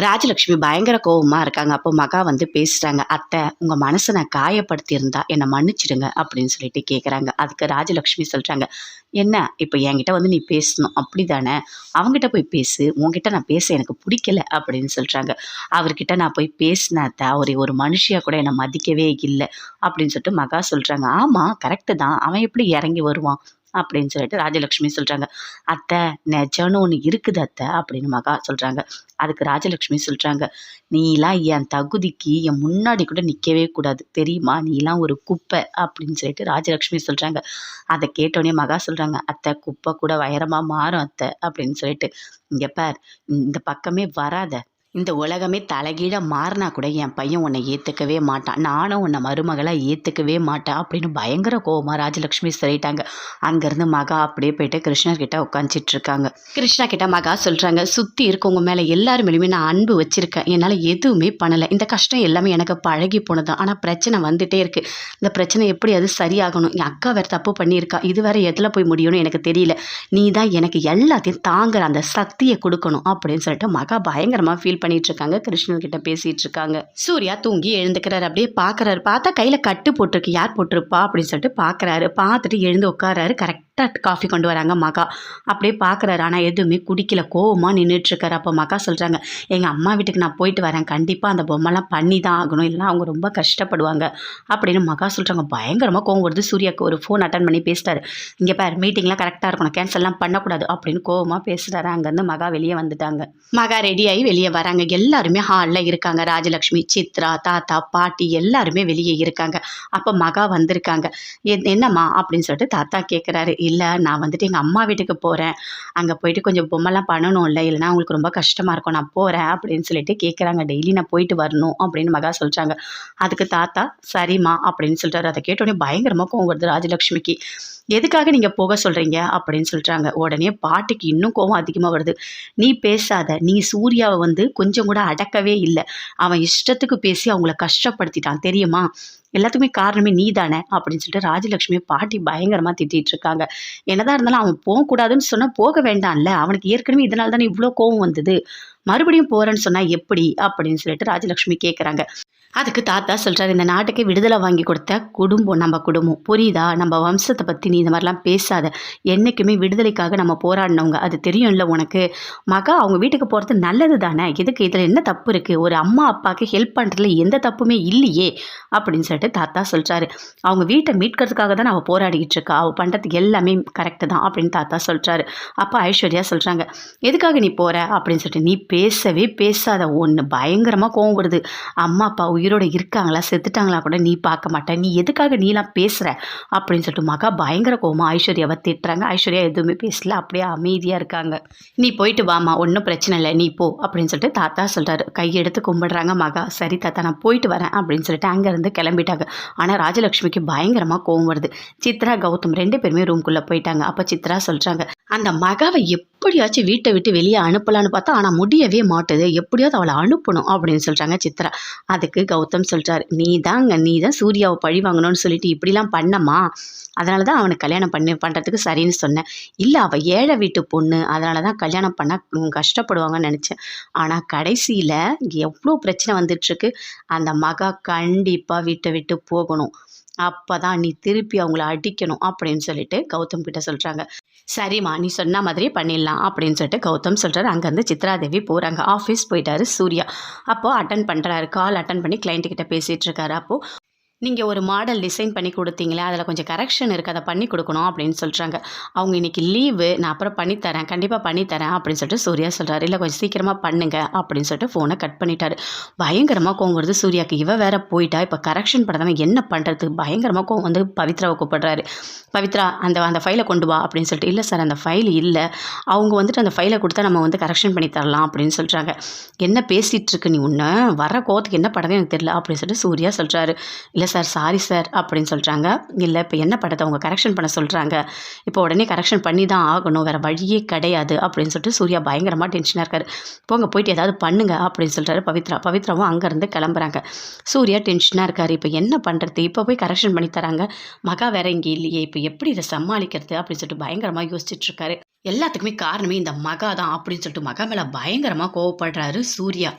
ராஜலட்சுமி பயங்கர கோவமா இருக்காங்க. அப்போ மகா வந்து பேசுறாங்க. "அத்தை, உங்க மனச நான் காயப்படுத்தியிருந்தா என்ன மன்னிச்சுடுங்க" அப்படின்னு சொல்லிட்டு கேட்குறாங்க. அதுக்கு ராஜலட்சுமி சொல்றாங்க, "என்ன இப்ப என்கிட்ட வந்து நீ பேசணும் அப்படிதானே? அவங்கிட்ட போய் பேசு. உன்கிட்ட நான் பேச எனக்கு பிடிக்கல" அப்படின்னு சொல்றாங்க. "அவர்கிட்ட நான் போய் பேசினேன் அத்தை. அவரு ஒரு மனுஷியா கூட என்ன மதிக்கவே இல்ல" அப்படின்னு சொல்லிட்டு மகா சொல்றாங்க. "ஆமா, கரெக்ட்டு தான். அவன் எப்படி இறங்கி வருவான்?" அப்படின்னு சொல்லிட்டு ராஜலட்சுமி சொல்றாங்க. "அத்தை, நெஜம்னு ஒண்ணு இருக்குது அத்தை" அப்படின்னு மகா சொல்றாங்க. அதுக்கு ராஜலட்சுமி சொல்றாங்க, "நீலாம் என் தகுதிக்கு என் முன்னாடி கூட நிக்கவே கூடாது. தெரியுமா? நீலாம் ஒரு குப்பை" அப்படின்னு சொல்லிட்டு ராஜலட்சுமி சொல்றாங்க. அத கேட்டோனே மகா சொல்றாங்க, "அத்தை, குப்பை கூட வைரமா மாறும் அத்தை" அப்படின்னு சொல்லிட்டு. "இங்க பார், இந்த பக்கமே வராத. இந்த உலகமே தலைகீழா மாறினா கூட என் பையன் உன்னை ஏத்துக்கவே மாட்டான். நானும் உன்னை மருமகளா ஏத்துக்கவே மாட்டேன்" அப்படின்னு பயங்கர கோவமா ராஜலட்சுமி சொல்லிட்டாங்க. அங்கேருந்து மகா அப்படியே போயிட்டு கிருஷ்ணர் கிட்ட உட்காந்துட்டு இருக்காங்க. கிருஷ்ணா கிட்ட மகா சொல்றாங்க, "சுத்தி இருக்கவங்க மேல எல்லார் மேலயுமே நான் அன்பு வச்சிருக்கேன். என்னால எதுவுமே பண்ணல. இந்த கஷ்டம் எல்லாமே எனக்கு பழகி போனது. ஆனா பிரச்சனை வந்துட்டே இருக்கு. இந்த பிரச்சனை எப்படி அது சரியாகணும்? என் அக்கா வேற தப்பு பண்ணியிருக்கா. இது வேற எதுல போய் முடியும்னு எனக்கு தெரியல. நீ தான் எனக்கு எல்லாத்தையும் தாங்குற அந்த சக்தியை கொடுக்கணும்" அப்படின்னு சொல்லிட்டு மகா பயங்கரமா ஃபீல் பண்ணிட்டு இருக்காங்க. கிருஷ்ணன் கிட்ட பேசிட்டு இருக்காங்க. சூர்யா தூங்கி எழுந்துக்கிறாரு. அப்படியே பாக்குறாரு. பார்த்தா கையில கட்டு போட்டிருக்கு. யார் போட்டிருப்பா அப்படின்னு சொல்லிட்டு பாக்குறாரு. பார்த்துட்டு எழுந்து உட்காராரு. கரெக்டா காஃபி கொண்டு வராங்க மகா. அப்படியே பாக்குறாரு. ஆனா எதுவுமே குடிக்கல. கோவமா நின்றுட்டு இருக்காரு. அப்ப மகா சொல்றாங்க, "எங்க அம்மா வீட்டுக்கு நான் போயிட்டு வரேன். கண்டிப்பா அந்த பொம்மைலாம் பண்ணி தான் ஆகணும். இல்லைன்னா அவங்க ரொம்ப கஷ்டப்படுவாங்க" அப்படின்னு மகா சொல்றாங்க. பயங்கரமா கோவம் வருது சூர்யாவுக்கு. ஒரு ஃபோன் அட்டன் பண்ணி பேசிட்டாரு. "இங்க பாரு, மீட்டிங்லாம் கரெக்டா இருக்கணும். கேன்சல்லாம் பண்ணக்கூடாது" அப்படின்னு கோவமா பேசுறாரு. அங்கேருந்து மகா வெளியே வந்துட்டாங்க. மகா ரெடி ஆகி வெளியே வராங்க. எல்லாருமே ஹாலில் இருக்காங்க. ராஜலட்சுமி, சித்ரா, தாத்தா, பாட்டி எல்லாருமே வெளியே இருக்காங்க. அப்போ மகா வந்திருக்காங்க. "என்னம்மா?" அப்படின்னு சொல்லிட்டு தாத்தா கேட்குறாரு. "இல்லை, நான் வந்துட்டு எங்கள் அம்மா வீட்டுக்கு போகிறேன். அங்கே போயிட்டு கொஞ்சம் பொம்மைலாம் பண்ணணும்ல, இல்லைன்னா அவங்களுக்கு ரொம்ப கஷ்டமாக இருக்கும். நான் போகிறேன்" அப்படின்னு சொல்லிட்டு கேட்குறாங்க. "டெய்லி நான் போயிட்டு வரணும்" அப்படின்னு மகா சொல்கிறாங்க. அதுக்கு தாத்தா, "சரிம்மா" அப்படின்னு சொல்கிறாரு. அதை கேட்டோடனே பயங்கரமாக கோவம் வருது ராஜலட்சுமிக்கு. "எதுக்காக நீங்கள் போக சொல்கிறீங்க?" அப்படின்னு சொல்கிறாங்க. உடனே பாட்டிக்கு இன்னும் கோவம் அதிகமாக வருது. "நீ பேசாத. நீ சூர்யாவை வந்து கொஞ்சம் கூட அடக்கவே இல்லை. அவன் இஷ்டத்துக்கு பேசி அவங்கள கஷ்டப்படுத்திட்டான் தெரியுமா? எல்லாத்துக்குமே காரணமே நீ தானே" அப்படின்னு சொல்லிட்டு ராஜலட்சுமி பாட்டி பயங்கரமாக திட்டிகிட்டு இருக்காங்க. என்னதான் இருந்தாலும் அவன் போகக்கூடாதுன்னு சொன்னால் போக வேண்டாம்ல. அவனுக்கு ஏற்கனவே இதனால தானே இவ்வளோ கோவம் வந்தது. மறுபடியும் போகிறேன்னு சொன்னால் எப்படி அப்படின்னு சொல்லிட்டு ராஜலட்சுமி கேட்குறாங்க. அதுக்கு தாத்தா சொல்கிறாரு, "இந்த நாட்டுக்கு விடுதலை வாங்கி கொடுத்த குடும்பம் நம்ம குடும்பம். புரியுதா? நம்ம வம்சத்தை பற்றி நீ இந்த மாதிரிலாம் பேசாத. என்றைக்குமே விடுதலைக்காக நம்ம போராடினவங்க. அது தெரியும்ல உனக்கு. மகா அவங்க வீட்டுக்கு போகிறது நல்லது தானே. எதுக்கு இதில் என்ன தப்பு இருக்குது? ஒரு அம்மா அப்பாவுக்கு ஹெல்ப் பண்ணுறதுல எந்த தப்புமே இல்லையே" அப்படின்னு சொல்லிட்டு தாத்தா சொல்கிறாரு. "அவங்க வீட்டை மீட்கிறதுக்காக தான் அவள் போராடிக்கிட்டு இருக்கா. அவள் பண்ணுறது எல்லாமே கரெக்டு தான்" அப்படின்னு தாத்தா சொல்கிறாரு. அப்போ ஐஸ்வர்யா சொல்கிறாங்க, "எதுக்காக நீ போகிற?" அப்படின்னு சொல்லிட்டு. "நீ பேசவே பேசாத." ஒன்று பயங்கரமாக கோவம் வருது. "அம்மா அப்பா உயிரோட இருக்காங்களா செத்துட்டாங்களா கூட நீ பார்க்க மாட்டேன். நீ எதுக்காக நீலாம் பேசுகிற?" அப்படின்னு சொல்லிட்டு மகா பயங்கர கோவமா ஐஸ்வர்யாவை திட்டுறாங்க. ஐஸ்வர்யா எதுவுமே பேசல. அப்படியே அமைதியாக இருக்காங்க. "நீ போயிட்டு வாமா, ஒன்றும் பிரச்சனை இல்லை, நீ போ" அப்படின்னு சொல்லிட்டு தாத்தா சொல்கிறாரு. கையெடுத்து கும்பிடுறாங்க மகா. "சரி தாத்தா, நான் போயிட்டு வரேன்" அப்படின்னு சொல்லிட்டு அங்கேருந்து கிளம்பிட்டாங்க. ஆனால் ராஜலட்சுமிக்கு பயங்கரமாக கோவம் வருது. சித்ரா, கௌதம் 2 பேருமே ரூம்குள்ளே போயிட்டாங்க. அப்போ சித்ரா சொல்கிறாங்க, "அந்த மகாவை எப்படியாச்சும் வீட்டை விட்டு வெளியே அனுப்பலான்னு பார்த்தா, ஆனால் முடியவே மாட்டுது. எப்படியாவது அவளை அனுப்பணும்" அப்படின்னு சொல்கிறாங்க சித்ரா. அதுக்கு கௌதம் சொல்கிறாரு, "நீ தான் சூர்யாவை பழி வாங்கணும்னு சொல்லிட்டு இப்படிலாம் பண்ணம்மா. அதனால தான் அவனுக்கு கல்யாணம் பண்ணுறதுக்கு சரின்னு சொன்னேன். இல்லை, அவள் ஏழை வீட்டு பொண்ணு. அதனால தான் கல்யாணம் பண்ணால் கஷ்டப்படுவாங்கன்னு நினச்சேன். ஆனால் கடைசியில் எவ்வளோ பிரச்சனை வந்துட்டுருக்கு. அந்த மகா கண்டிப்பாக வீட்டை விட்டு போகணும். அப்போ தான் நீ திருப்பி அவங்கள அடிக்கணும்" அப்படின்னு சொல்லிட்டு கௌதம் கிட்ட சொல்கிறாங்க. "சரிம்மா, நீ சொன்ன மாதிரியே பண்ணிடலாம்" அப்படின்னு சொல்லிட்டு கௌதம் சொல்கிறாரு. அங்கேருந்து சித்ராதேவி போகிறாங்க. ஆஃபீஸ் போயிட்டாரு சூர்யா. அப்போது அட்டன் பண்ணுறாரு. கால் அட்டன் பண்ணி கிளைண்ட்டு கிட்ட பேசிகிட்டு இருக்காரு. அப்போது, "நீங்கள் ஒரு மாடல் டிசைன் பண்ணி கொடுத்தீங்களே, அதில் கொஞ்சம் கரெக்ஷன் இருக்குது. அதை பண்ணி கொடுக்கணும்" அப்படின்னு சொல்கிறாங்க. "அவங்க இன்றைக்கி லீவு. நான் அப்புறம் பண்ணித்தரேன். கண்டிப்பாக பண்ணித்தரேன்" அப்படின்னு சொல்லிட்டு சூர்யா சொல்கிறாரு. "இல்லை, கொஞ்சம் சீக்கிரமாக பண்ணுங்க" அப்படின்னு சொல்லிட்டு ஃபோனை கட் பண்ணிட்டாரு. பயங்கரமாக கோவம் வருது சூர்யாவுக்கு. இவ வேற போயிட்டா. இப்போ கரெக்ஷன் பண்ணாமல் என்ன பண்ணுறது? பயங்கரமாக கோவம் வந்து பவித்ராவை கூப்பிடுறாரு. "பவித்ரா, அந்த ஃபைலை கொண்டு வா" அப்படின்னு சொல்லிட்டு. "இல்லை சார், அந்த ஃபைல் இல்லை. அவங்க வந்துட்டு அந்த ஃபைலை கொடுத்தா நம்ம வந்து கரெக்ஷன் பண்ணி தரலாம்" அப்படின்னு சொல்கிறாங்க. "என்ன பேசிகிட்டு இருக்கு நீ? உன்னை வர கோவத்துக்கு என்ன படவே எனக்கு தெரியல" அப்படின்னு சொல்லிட்டு சூர்யா சொல்கிறாரு. "இல்லை சார், சாரி சார்" அப்படின்னு சொல்கிறாங்க. "இல்லை, இப்போ என்ன படத்தை அவங்க கரெக்ஷன் பண்ண சொல்கிறாங்க. இப்போ உடனே கரெக்ஷன் பண்ணி தான் ஆகணும். வேறு வழியே கிடையாது" அப்படின்னு சொல்லிட்டு சூர்யா பயங்கரமாக டென்ஷனாக இருக்காரு. "போங்க, போயிட்டு ஏதாவது பண்ணுங்க" அப்படின்னு சொல்கிறாரு பவித்ரா. பவித்ராவும் அங்கேருந்து கிளம்புறாங்க. சூர்யா டென்ஷனாக இருக்காரு. இப்போ என்ன பண்ணுறது? இப்போ போய் கரெக்ஷன் பண்ணி தராங்க. மகா வேற இங்கே இல்லையே. இப்போ எப்படி இதை சமாளிக்கிறது அப்படின்னு சொல்லிட்டு பயங்கரமாக யோசிச்சுட்டு இருக்காரு. எல்லாத்துக்குமே காரணமே இந்த மகா தான் அப்படின்னு சொல்லிட்டு மகா மேலே பயங்கரமாக கோவப்படுறாரு சூர்யா.